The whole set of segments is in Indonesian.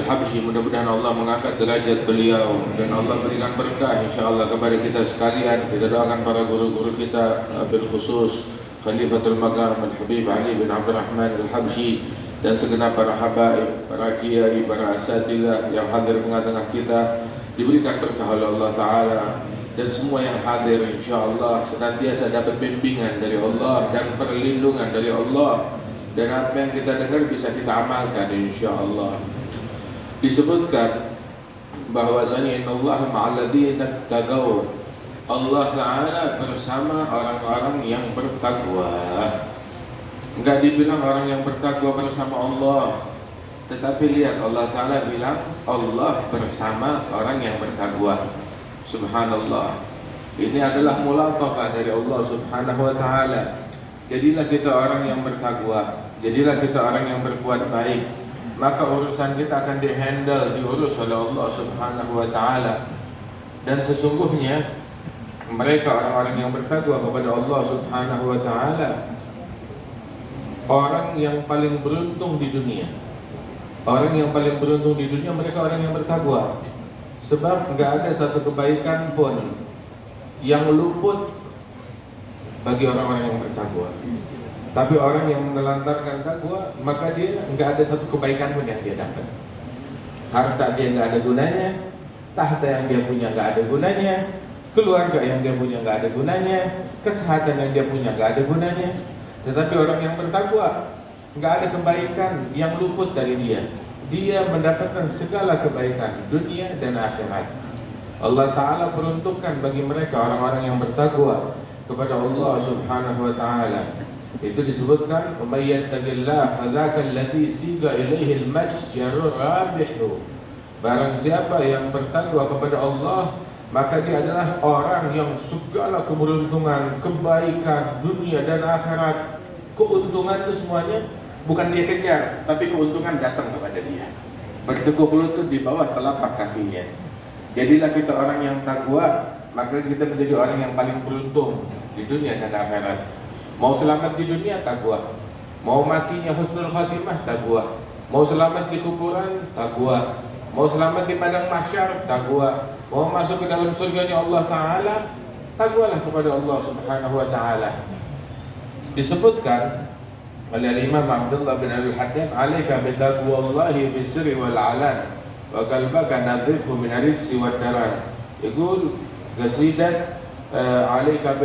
Al-Habsyi. Mudah-mudahan Allah mengangkat derajat beliau dan Allah berikan berkah insyaallah kepada kita sekalian. Kita doakan para guru-guru kita, bil khusus Khalifatul Maqam Al-Habib Ali bin Abdul Rahman Al-Habsyi dan segenap para habaib, para kiai, para asatidzah yang hadir tengah-tengah kita, diberikan berkah oleh Allah Ta'ala. Dan semua yang hadir insyaallah senantiasa dapat bimbingan dari Allah dan perlindungan dari Allah, dan apa yang kita dengar bisa kita amalkan insyaallah. Disebutkan bahwasanya innallaha ma'al ladzina taqaw, Allah Ta'ala bersama orang-orang yang bertakwa. Enggak dibilang orang yang bertakwa bersama Allah, tetapi lihat Allah Ta'ala bilang Allah bersama orang yang bertakwa. Subhanallah. Ini adalah mulatafah dari Allah Subhanahu wa Ta'ala. Jadilah kita orang yang bertakwa, jadilah kita orang yang berbuat baik, maka urusan kita akan diurus oleh Allah Subhanahu wa Ta'ala. Dan sesungguhnya mereka orang-orang yang bertakwa kepada Allah Subhanahu wa Ta'ala, orang yang paling beruntung di dunia. Orang yang paling beruntung di dunia mereka orang yang bertakwa. Sebab enggak ada satu kebaikan pun yang luput bagi orang-orang yang bertakwa. Tapi orang yang menelantarkan takwa, maka dia enggak ada satu kebaikan pun yang dia dapat. Harta dia enggak ada gunanya, tahta yang dia punya enggak ada gunanya, keluarga yang dia punya enggak ada gunanya, kesehatan yang dia punya enggak ada gunanya. Tetapi orang yang bertakwa, enggak ada kebaikan yang luput dari dia. Dia mendapatkan segala kebaikan dunia dan akhirat. Allah Ta'ala peruntukkan bagi mereka orang-orang yang bertakwa kepada Allah Subhanahu wa Ta'ala. Itu disebutkan may yattaqillah fadzaka alladzi siga ilaihi al-matjaru rabihu. Barang siapa yang bertakwa kepada Allah, maka dia adalah orang yang segala keberuntungan, kebaikan dunia dan akhirat, keuntungan itu semuanya bukan dia kejar, tapi keuntungan datang kepada dia. Bertekuk lutut di bawah telapak kakinya. Jadilah kita orang yang takwa, maka kita menjadi orang yang paling beruntung di dunia dan akhirat. Mau selamat di dunia, takwa. Mau matinya husnul khatimah, takwa. Mau selamat di kuburan, takwa. Mau selamat di padang mahsyar, takwa. Mau masuk ke dalam surganya Allah Ta'ala, takwalah kepada Allah Subhanahu wa Ta'ala. Disebutkan oleh Imam Abdullah bin Al-Haddad, "Alaika bi taqwallahi fi sirri wal 'alan wa qalbaka nadhifhu min ar-rijsi wad darar." Yaqul qasidat "Alaika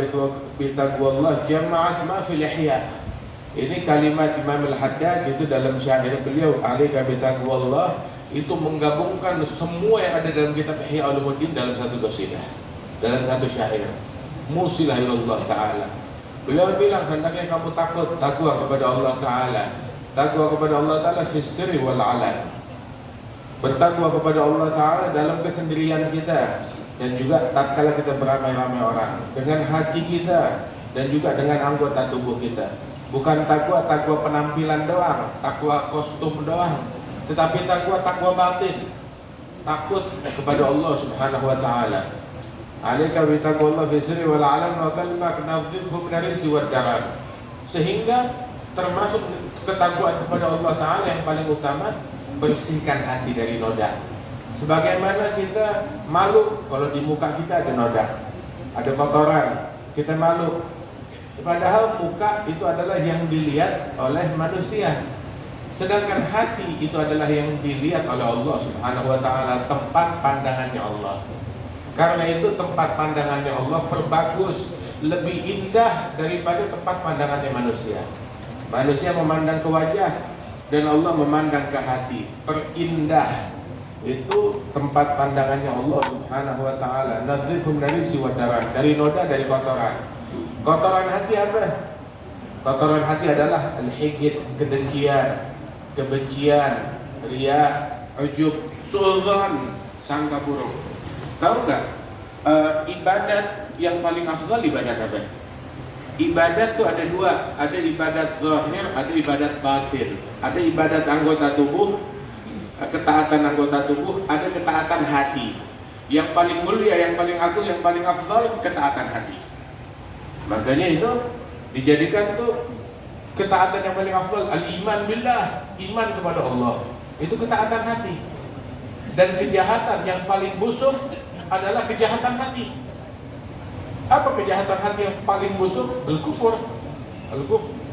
bi taqwallah jama'at ma fi lihya." Ini kalimat Imam Al-Haddad itu dalam syair beliau, "Alaika bi taqwallah" itu menggabungkan semua yang ada dalam kitab Ihya Ulumuddin dalam satu qasidah, dalam satu syair. Musilah ilallah Ta'ala. Beliau bilang hendaknya kamu takwa kepada Allah Ta'ala. Takwa kepada Allah Ta'ala fi sirri wal 'alan. Bertakwa kepada Allah Ta'ala dalam kesendirian kita, dan juga tatkala kita beramai-ramai orang, dengan hati kita dan juga dengan anggota tubuh kita. Bukan takwa penampilan doang, takwa kostum doang, tetapi takwa batin. Takut kepada Allah Subhanahu wa Ta'ala. Alaika bi taqwallah fi sirri wal 'alan wa qalbaka nadhifhu min ar-rijsi wad darar. Sehingga termasuk ketakwaan kepada Allah Ta'ala yang paling utama, bersihkan hati dari noda. Sebagaimana kita malu kalau di muka kita ada noda, ada kotoran, kita malu. Padahal muka itu adalah yang dilihat oleh manusia, sedangkan hati itu adalah yang dilihat oleh Allah Subhanahu wa Ta'ala, tempat pandangannya Allah. Karena itu tempat pandangannya Allah perbagus, lebih indah daripada tempat pandangannya manusia. Manusia memandang ke wajah dan Allah memandang ke hati. Perindah itu tempat pandangannya Allah Subhanahu wa Ta'ala. Nadhifhum dari siwadaran, dari noda, dari kotoran. Kotoran hati apa? Kotoran hati adalah al-hikid, kedengkian, kebencian, riya, ujub, su'udzon, sangka buruk. Tahu nggak? Ibadat yang paling afdal ibadat apa? Ibadat tuh ada dua, ada ibadat zahir, ada ibadat batin. Ada ibadat anggota tubuh, ketaatan anggota tubuh, ada ketaatan hati. Yang paling mulia, yang paling agung, yang paling afdal ketaatan hati. Makanya itu dijadikan tuh ketaatan yang paling afdal, al-iman billah, iman kepada Allah. Itu ketaatan hati. Dan kejahatan yang paling busuk adalah kejahatan hati. Apa kejahatan hati yang paling busuk? Al-kufur.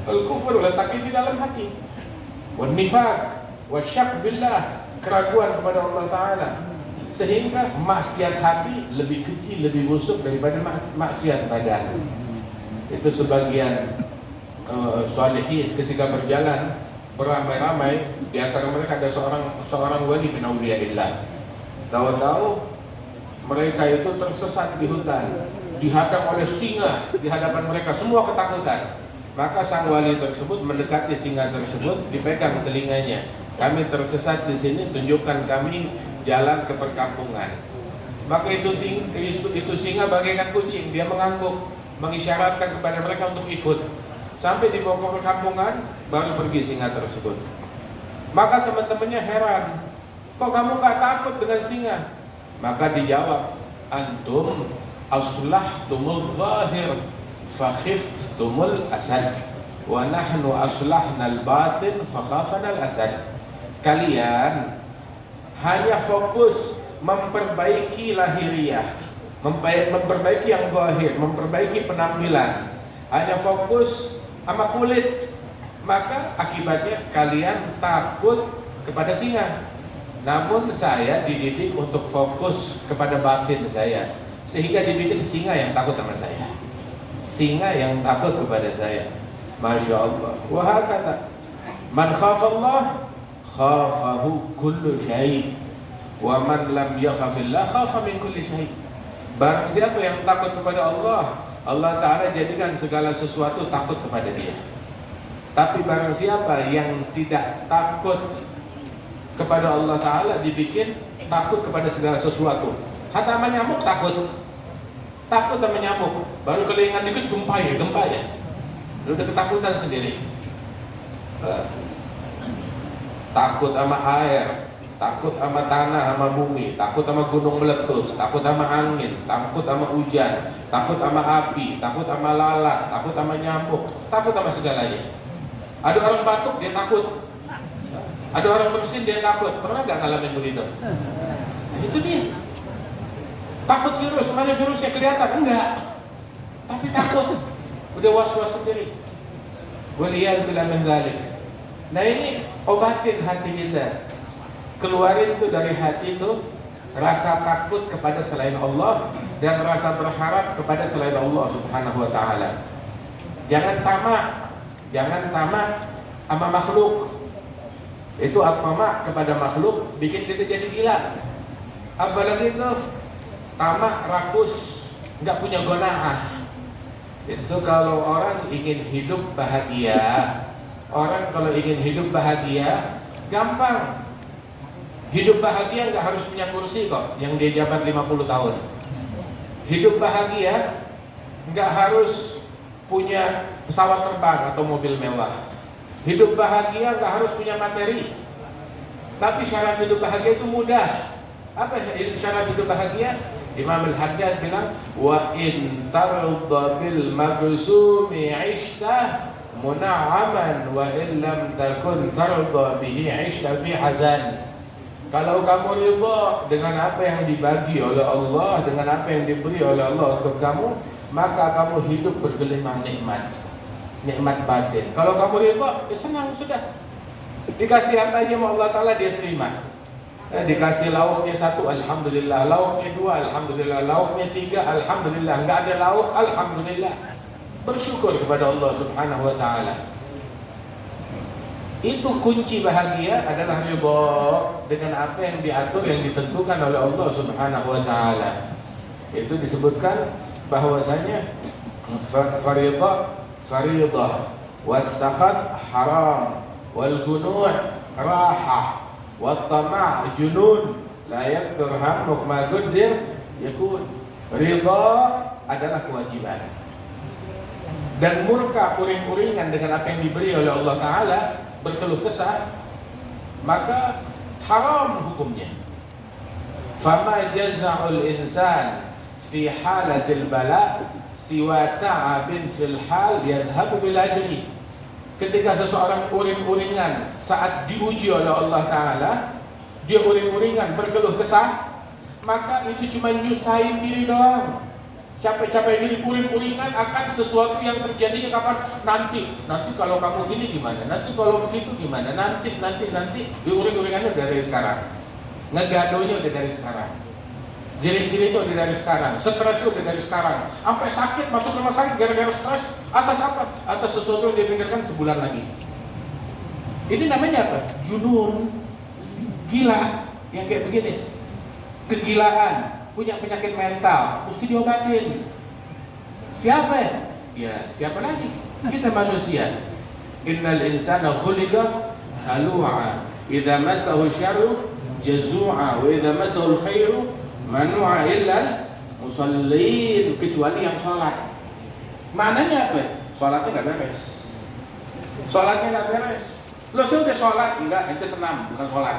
Al-kufur letaknya di dalam hati. Wan nifaq, wasyak billah, keraguan kepada Allah Ta'ala. Sehingga maksiat hati lebih kecil, lebih busuk daripada maksiat badan. Itu sebagian salihin ketika berjalan beramai-ramai, di antara mereka ada seorang wali min auliyaillah. Tahu-tahu mereka itu tersesat di hutan, dihadang oleh singa di hadapan mereka, semua ketakutan. Maka sang wali tersebut mendekati singa tersebut, dipegang telinganya. Kami tersesat di sini, tunjukkan kami jalan ke perkampungan. Maka itu singa bagaikan kucing, dia mengangguk, mengisyaratkan kepada mereka untuk ikut. Sampai di pokok perkampungan, baru pergi singa tersebut. Maka teman-temannya heran, kok kamu gak takut dengan singa? Maka dijawab, antum aslahtumul zahir fakhiftumul asad, wa nahnu aslahnal batin fakhafanal asad. Kalian hanya fokus memperbaiki lahiriah, memperbaiki yang zahir, memperbaiki penampilan, hanya fokus sama kulit, maka akibatnya kalian takut kepada singa. Namun saya dididik untuk fokus kepada batin saya, sehingga dibikin singa yang takut sama saya, singa yang takut kepada saya. Masya Allah. Wahakata man khafallah khafahu kullu syai', wa man lam yakhafillah khafa min kulli syai'. Barang siapa yang takut kepada Allah, Allah Ta'ala jadikan segala sesuatu takut kepada dia. Tapi barang siapa yang tidak takut kepada Allah Ta'ala, dibikin takut kepada segala sesuatu. Hatta sama nyamuk takut sama nyamuk, baru kelingan dikit gempa ya, udah ketakutan sendiri. Takut sama air, takut sama tanah, sama bumi, takut sama gunung meletus, takut sama angin, takut sama hujan, takut sama api, takut sama lalat, takut sama nyamuk, takut sama segalanya. Ada orang batuk dia takut, ada orang bersin dia takut. Pernah gak ngalamin begitu? Nah, itu dia. Takut virus, mana virusnya kelihatan? Enggak, tapi takut, udah was-was sendiri. Waliyadzubillah min dzalik. Nah ini obatin hati kita, keluarin itu dari hati itu rasa takut kepada selain Allah dan rasa berharap kepada selain Allah Subhanahu wa Ta'ala. Jangan tamak sama makhluk. Itu tamak kepada makhluk bikin kita jadi gila. Apalagi itu tamak rakus, nggak punya qanaah. Itu kalau orang ingin hidup bahagia, orang kalau ingin hidup bahagia gampang. Hidup bahagia nggak harus punya kursi kok yang dia jabat 50 tahun. Hidup bahagia nggak harus punya pesawat terbang atau mobil mewah. Hidup bahagia nggak harus punya materi. Tapi syarat hidup bahagia itu mudah. Apa syarat hidup bahagia? Imam Al-Haddad bilang, wa in tarda bil mabsumi 'ishta muna'aman wa in lam takun tarda bihi 'ishta fi hazan. Kalau kamu ridha dengan apa yang dibagi oleh Allah, dengan apa yang diberi oleh Allah untuk kamu, maka kamu hidup bergelimang nikmat batin. Kalau kamu ridha, ya senang sudah. Dikasih apa aja sama Allah Ta'ala dia terima. Dikasih lauknya 1, alhamdulillah. Lauknya 2, alhamdulillah. Lauknya 3, alhamdulillah. Enggak ada lauk, alhamdulillah. Bersyukur kepada Allah Subhanahu wa Ta'ala. Itu kunci bahagia adalah ridha dengan apa yang diatur, yang ditentukan oleh Allah Subhanahu wa Ta'ala. Itu disebutkan bahwasanya faridah was-sakhat haram wal gunuu' rahah wat tama' junun la yakthur hammuk ma qaddir yakun. Ridha adalah kewajiban, dan murka uring-uringan dengan apa yang diberi oleh Allah Ta'ala, berkeluh kesah, maka haram hukumnya. Fama jaza'ul insan fi halatil bala siwa ta'abin fil hal yadhabu bil ajri. Ketika seseorang uring-uringan saat diuji oleh Allah Ta'ala, dia uring-uringan, berkeluh kesah, maka itu cuma nyusahin diri doang. Capek-capek diri, uring-uringan akan sesuatu yang terjadinya kapan? Nanti kalau kamu gini gimana? Nanti kalau begitu gimana? Nanti. Uring-uringannya udah dari sekarang. Ngegadonya udah dari sekarang. Jerit-jerit itu udah dari sekarang. Stres udah dari sekarang. Sampai sakit, masuk rumah sakit gara-gara stres. Atas apa? Atas sesuatu yang dipikirkan sebulan lagi. Ini namanya apa? Junun. Gila. Yang kayak begini. Kegilaan. Punya penyakit mental, mesti diobatin. Siapa ya? Ya, siapa lagi? Kita manusia. Innal insana khuliqa halu'a, idza massahu syarru jazu'a, wa idza massahu khairu manu'a illa musallin, kecuali yang sholat. Maknanya apa? Sholatnya nggak beres. Sholatnya nggak beres. Lo sudah sholat? Enggak, itu senam, bukan sholat.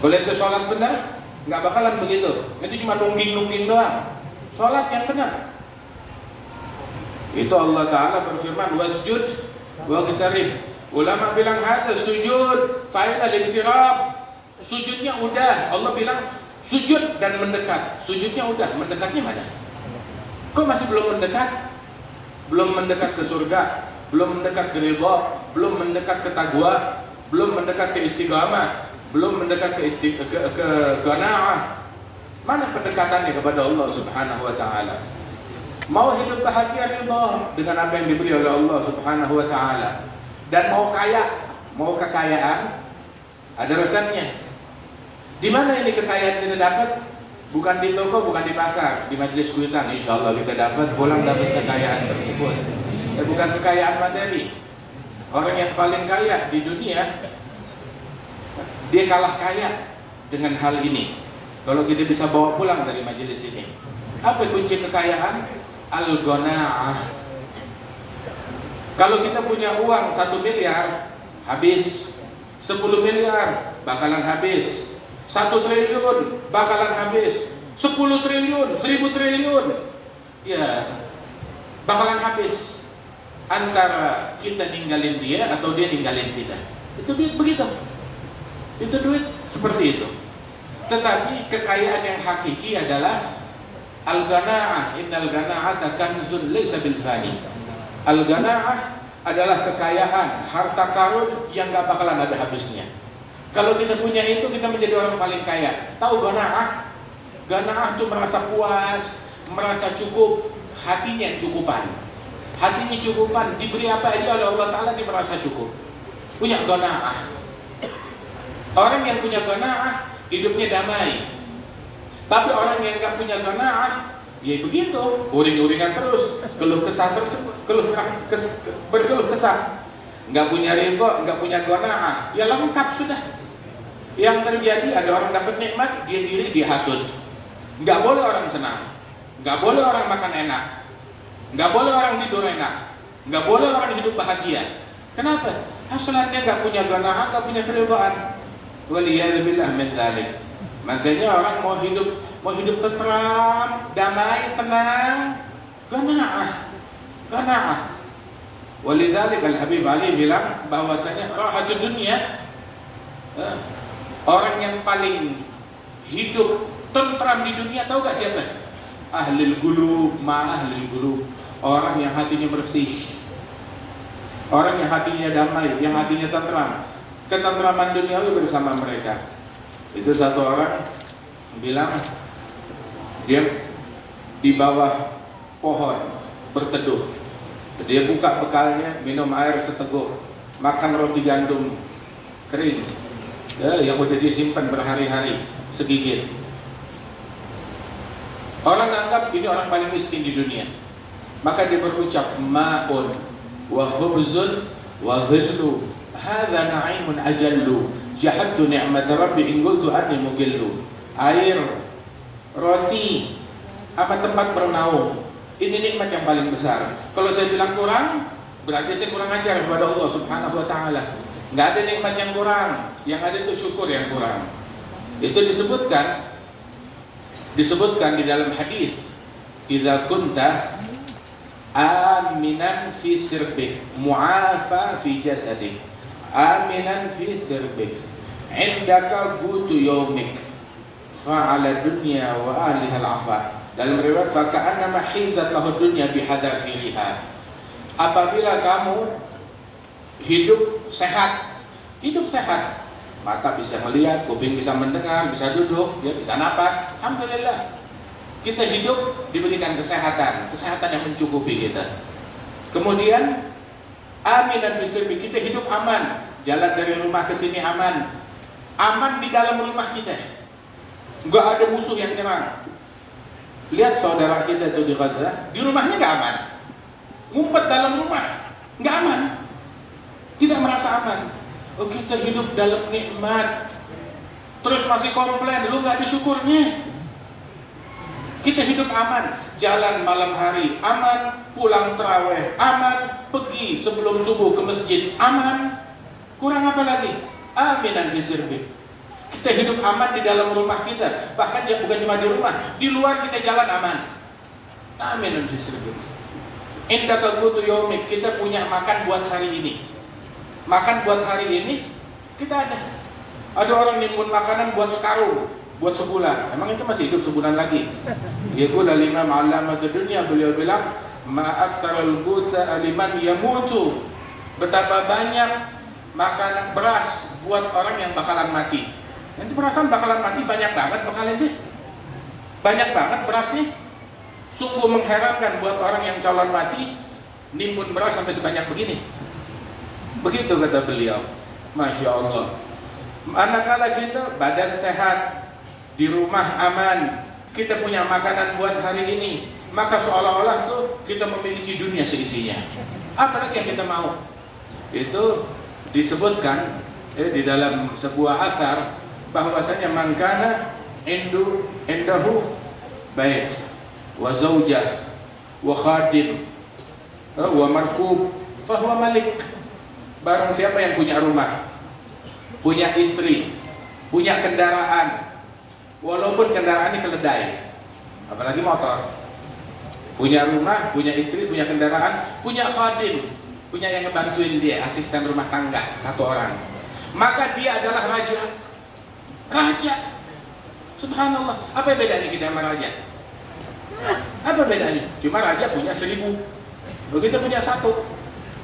Kalau itu sholat benar, nggak bakalan begitu. Itu cuma nungging doang. Sholat yang benar. Itu Allah Ta'ala berfirman, wasjud waqtarib. Ulama bilang ada sujud fa'il al-iqtirab. Sujudnya udah. Allah bilang sujud dan mendekat. Sujudnya udah, mendekatnya mana? Kok masih belum mendekat? Belum mendekat ke surga, belum mendekat ke ridha, belum mendekat ke taqwa, belum mendekat ke istiqamah, belum mendekat ke qanaah. Mana pendekatannya kepada Allah Subhanahu wa taala? Mau hidup bahagia ridha dengan apa yang diberi oleh Allah Subhanahu wa taala, dan mau kaya, mau kekayaan, ada resepnya. Di mana ini kekayaan kita dapat? Bukan di toko, bukan di pasar, di majelis kuitan insyaallah kita dapat, pulang dapat kekayaan tersebut. Ya, bukan kekayaan materi. Orang yang paling kaya di dunia, dia kalah kaya dengan hal ini. Kalau kita bisa bawa pulang dari majelis ini, apa kunci kekayaan? Al-qanaah. Kalau kita punya uang 1 miliar, habis. 10 miliar bakalan habis. 1 triliun bakalan habis. 10 triliun, 1000 triliun, ya bakalan habis. Antara kita ninggalin dia atau dia ninggalin kita. Itu duit begitu. Itu duit seperti itu. Tetapi kekayaan yang hakiki adalah al-qanaah. Innal qanaa'ata kanzun laysa bil fani. Al-qanaah adalah kekayaan, harta karun yang gak bakalan ada habisnya. Kalau kita punya itu, kita menjadi orang paling kaya. Tahu qanaah? Qanaah itu merasa puas, merasa cukup, hatinya cukupan. Hatinya cukupan, diberi apa aja oleh Allah Ta'ala, dia merasa cukup. Punya qanaah. Orang yang punya qanaah, hidupnya damai. Tapi orang yang gak punya qanaah, dia begitu, uring-uringan terus, keluh kesah berkeluh kesah. Nggak punya ridho, nggak punya qanaah, ya lengkap sudah. Yang terjadi ada orang dapat nikmat, dia diri dihasut. Nggak boleh orang senang, nggak boleh orang makan enak, nggak boleh orang tidur enak, nggak boleh orang hidup bahagia. Kenapa? Hasilnya nggak punya qanaah, nggak punya keridhaan. Waliyadzubillah min dzalik. Makanya orang mau hidup tenteram, damai, tenang, qanaah. Walidzalik Al-Habib Ali bilang bahwasanya rahatul dunia, orang yang paling hidup tentram di dunia, tahu gak siapa? Ahlul qulub, ahlul qulub. Orang yang hatinya bersih, orang yang hatinya damai, yang hatinya tentram. Ketentraman duniawi bersama mereka. Itu satu orang bilang, dia di bawah pohon berteduh. Dia buka bekalnya, minum air seteguk, makan roti gandum kering, ya, yang udah disimpan berhari-hari, segigit. Orang anggap ini orang paling miskin di dunia. Maka dia berucap, ma'un wa khubzun wa dhillu, hadha na'imun ajallu, jahadtu ni'mat rabbi in qultu anni mugillu. Air, roti, apa tempat bernaung, ini nikmat yang paling besar. Kalau saya bilang kurang, berarti saya kurang ajar kepada Allah Subhanahu wa taala. Enggak ada nikmat yang kurang, yang ada itu syukur yang kurang. Itu disebutkan di dalam hadis, idza kunta aminan fi sirbik, mu'afa fi jasadik, aminan fi sirbik. indaka gutu yaumik fa'ala dunya wa ahliha al-afa. Dalam riwayat faka'annama hizat lahu dunya bihadafiriha. Apabila kamu hidup sehat, mata bisa melihat, kuping bisa mendengar, bisa duduk, ya bisa napas, alhamdulillah. Kita hidup diberikan kesehatan yang mencukupi kita. Kemudian aminan fisirbi, kita hidup aman, jalan dari rumah ke sini aman di dalam rumah kita, nggak ada musuh yang nyerang. Lihat saudara kita itu di Gaza, di rumahnya nggak aman, ngumpet dalam rumah, nggak aman, tidak merasa aman. Oh, kita hidup dalam nikmat, terus masih komplain, lu nggak ada syukurnya. Kita hidup aman, jalan malam hari aman, pulang terawih aman, pergi sebelum subuh ke masjid aman. Kurang apa lagi? Aminan fisirbi. Kita hidup aman di dalam rumah kita, bahkan ya bukan cuma di rumah, di luar kita jalan aman. Aminan fisirbi. Indaka gutu yaumik, kita punya makan buat hari ini. Makan buat hari ini kita ada. Ada orang nimbun makanan buat sekarung, buat sebulan. Emang itu masih hidup sebulan lagi? Yaqul al-imam alamat dunia, beliau bilang ma'aktsarul quta liman yamutu. Betapa banyak makanan beras buat orang yang bakalan mati. Nanti perasaan bakalan mati banyak banget bakalan deh. Banyak banget berasnya. Sungguh mengherankan buat orang yang calon mati nimbun beras sampai sebanyak begini. Begitu kata beliau. Masya Allah. Manakala kita badan sehat, di rumah aman, kita punya makanan buat hari ini, maka seolah-olah tuh kita memiliki dunia seisinya. Apalagi yang kita mau? Itu disebutkan di dalam sebuah athar bahwasanya mangkana indahu bait wa zaujah wa khadim wa markub fahuwa malik. Barang siapa yang punya rumah, punya istri, punya kendaraan, walaupun kendaraan ini keledai, apalagi motor, punya rumah, punya istri, punya kendaraan, punya khadim, punya yang ngebantuin dia, asisten rumah tangga, satu orang, maka dia adalah raja. Subhanallah. Apa bedanya kita sama raja? Apa bedanya? Cuma raja punya 1000, begitu punya 1.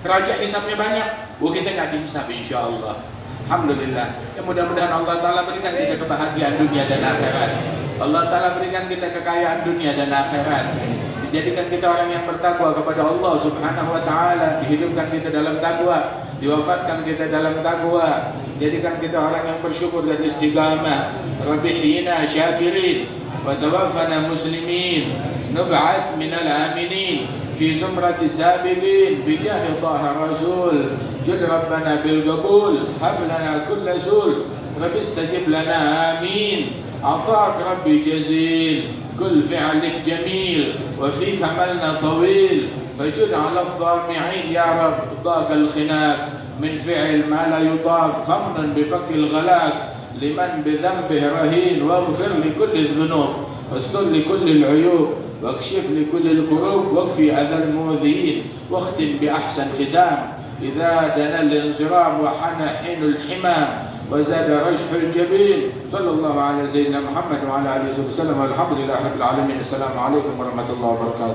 Raja hisapnya banyak, kita nggak dihisap, insya Allah. Alhamdulillah. Ya, mudah-mudahan Allah Ta'ala berikan kita kebahagiaan dunia dan akhirat. Allah Ta'ala berikan kita kekayaan dunia dan akhirat. Dijadikan kita orang yang bertakwa kepada Allah Subhanahu wa Ta'ala. Dihidupkan kita dalam takwa, diwafatkan kita dalam takwa. Jadikan kita orang yang bersyukur dan istiqamah. Rabbihina syakirin wa tawaffana muslimin, nub'ats minal aminin في زمرة السابقين بجاه طه رسول. جد ربنا بالقبول، هب لنا كل سول، رب استجب لنا آمين. عطاك ربي جزيل، كل فعلك جميل، وفيك عملنا طويل. فجد على الضامعين يا رب، ضاق الخناق من فعل ما لا يطاق. فمن بفك الغلاق لمن بذنبه رهين. واغفر لكل الذنوب، واستر لكل العيوب، واكشف لكل الكروب، واكفي أذى المؤذين، واختم بأحسن ختام. إذا دنا الانصرام وحان حين الحمام، وزاد رشح الجبين. صلى الله على سيدنا محمد وعلى آله وسلم، والحمد لله رب العالمين. السلام عليكم ورحمة الله وبركاته.